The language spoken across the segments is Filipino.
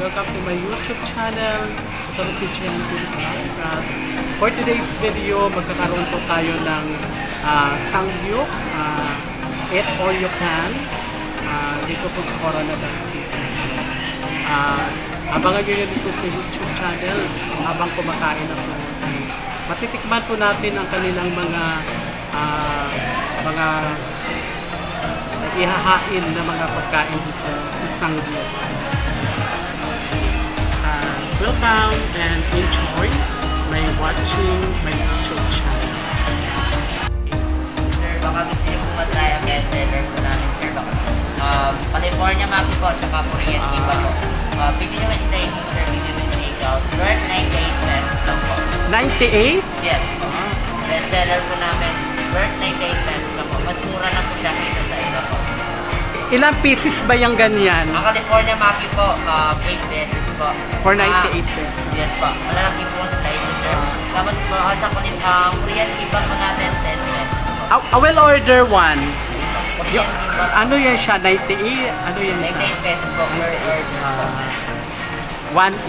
welcome to my YouTube channel. Ito rin si Chen Pilipinas. For today's video, magkakaroon po tayo ng sangyup, eat all you can, dito po sa Coronadal City. Abangan nyo yun dito sa YouTube channel habang kumakain na po. Matitikman po natin ang kanilang mga ihahain na mga pagkain dito sa sangyup. Welcome and enjoy my watching my YouTube channel. Sir, baka gusto niyo po matry ang best seller po namin, sir. Baka California Maki po, tsaka Korean Kiba po. Pwede nyo hintayin yung sir, pwede nyo take-out. Worth 98 pesos lang po. 98? Yes po. Best seller po namin, worth 98 pesos lang po. Mas mura na po siya kaysa sa iba po. Ilang pieces ba yung ganyan? Ang California Maki po, 8 pesos po. For 98 pesos. Yes po. Malalaki po ang slice, sir. Tapos po, sa Korean Kiba po natin, 10 pesos po. I will order one. Korean Kiba po. Ano yan siya? 98? Ano yan siya? 98 pesos po per order po.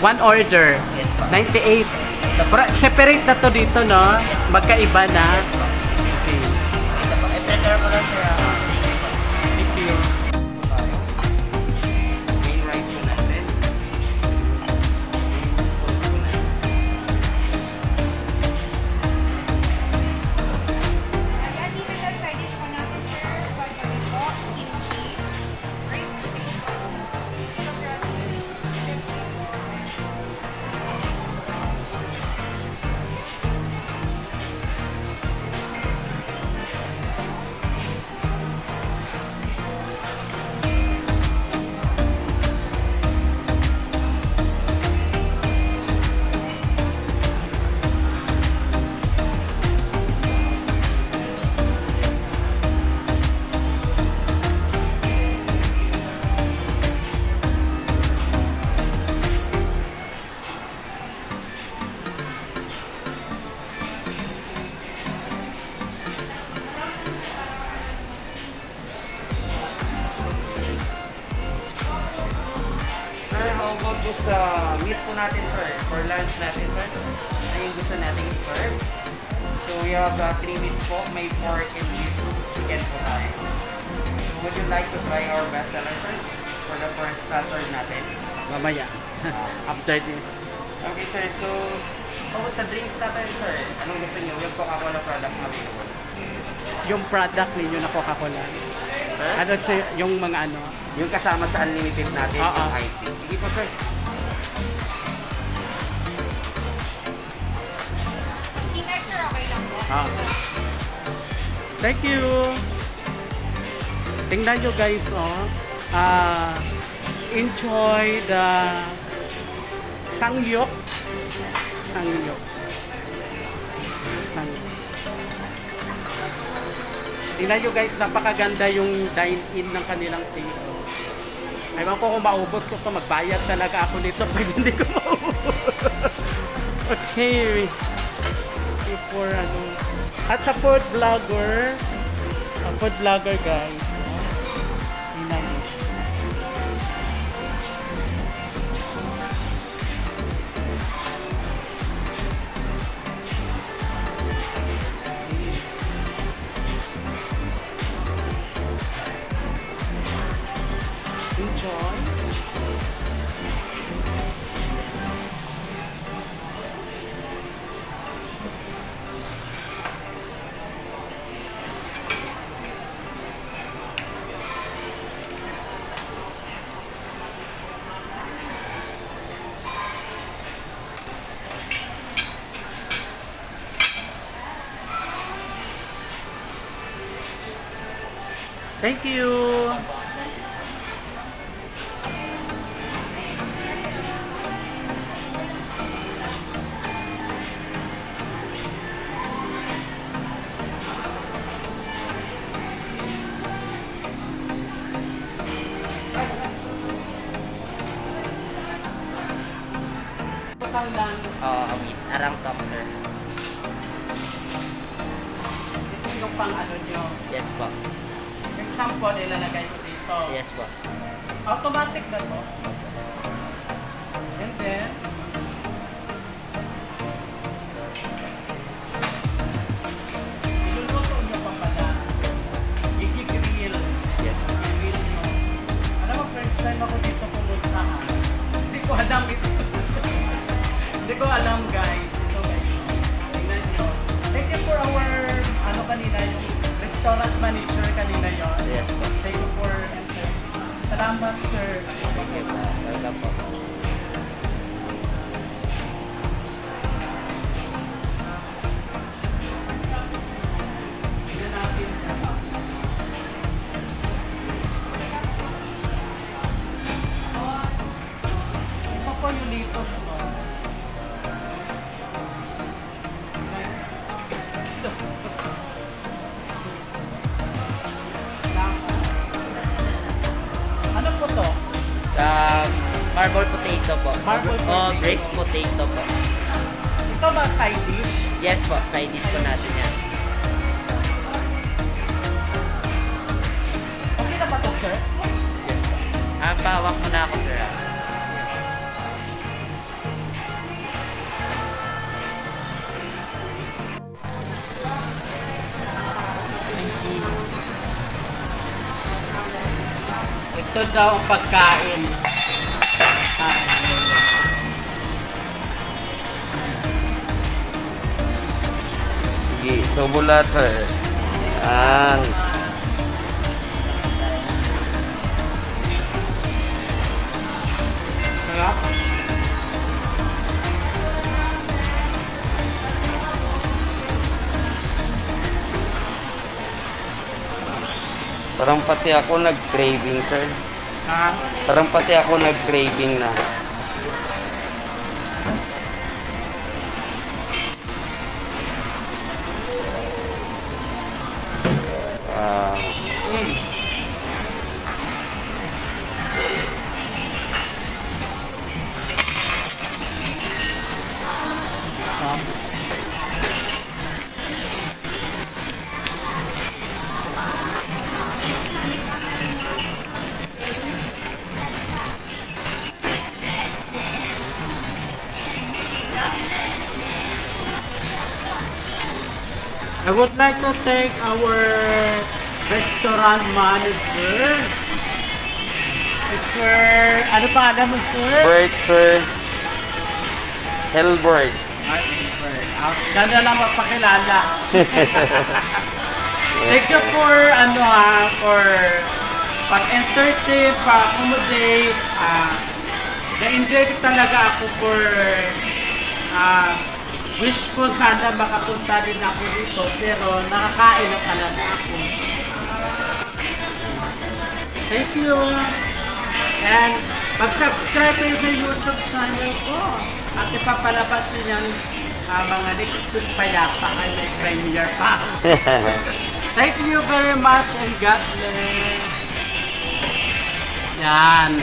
One order. Yes po. 98. Separate na to dito, no? Magkaiba na. Yes po. Okay. Ito po. I-prepare ko lang, sir. Thank you. Main rice po natin. Unlimited side dish po natin, sir. Pagkain po, kimchi, rice potato, Sir, how about this meat po natin, sir? For lunch natin, sir? Ano yung gusto natin i-serve? So, we have 3 meats po. May pork and beef chicken po tayo. So, would you like to try our best seller, sir? For the first serve natin? Mamaya. After this. Okay, sir. So, sa drinks natin, sir, anong gusto niyo? Yung Coca-Cola product available. Yung product ninyo na Coca-Cola? Ano sir, yung mga ano? Yung kasama sa unlimited natin, yung iced tea. Sige po, sir. King-X, sir, okay lang po. Thank you. Tingnan nyo guys, oh. Enjoy the sangyup. Sangyup. Sangyup. Tingnan nyo guys, napakaganda yung dine-in ng kanilang table. Ewan ko kung maubos ko ito, magbayad talaga ako nito pag hindi ko maubos. Okay. For ano. At sa food vlogger guys. Tingnan nyo. Enjoy. Thank you. Total lang. Arang tumbler. Ito yung pang ano nyo. Yes po. Yung sample ilalagay ko dito. Yes po. Automatic na to. natin. Iluluto nyo pa pala. I-grill. Yes. I-grill nyo. Alam mo, first time ako dito pumunta ha. Hindi ko alam ito. Hindi ko alam guys. Ito guys. Tingnan nyo. Thank you for our, ano kanina, yung restaurant manager kanina yun. Yes po. Thank you for entering. Salamat sir. Thank you po. Welcome po. Tignan natin. Ito po yung litos mo. Ano po to? Marble potato po. Marble O potato. braised potato po. Ito ba side dish? Yes po, side dish po natin yan. Okay na ba to sir? Yes po. Pawak mo na ako, sir. Ito daw ang pagkain. Sige, subo lahat sir. Yan. Sarap. Parang pati ako nag-craving sir. Ha? Parang pati ako nag-craving na. Wow. I would like to thank our restaurant manager. Mr. Ano pa alam mo, sir? Bert sir. Helbert. Ganda lang magpakilala. Thank you for for pag-entertain, pa-accommodate. Na-enjoy talaga ako for wish ko sana makapunta din ako dito pero nakakain na talaga ako. Thank you. And mag-subscribe kayo sa YouTube channel ko. At ipapalabas din yung mga next payapa kay may premiere pa. Thank you very much and God bless. Yan.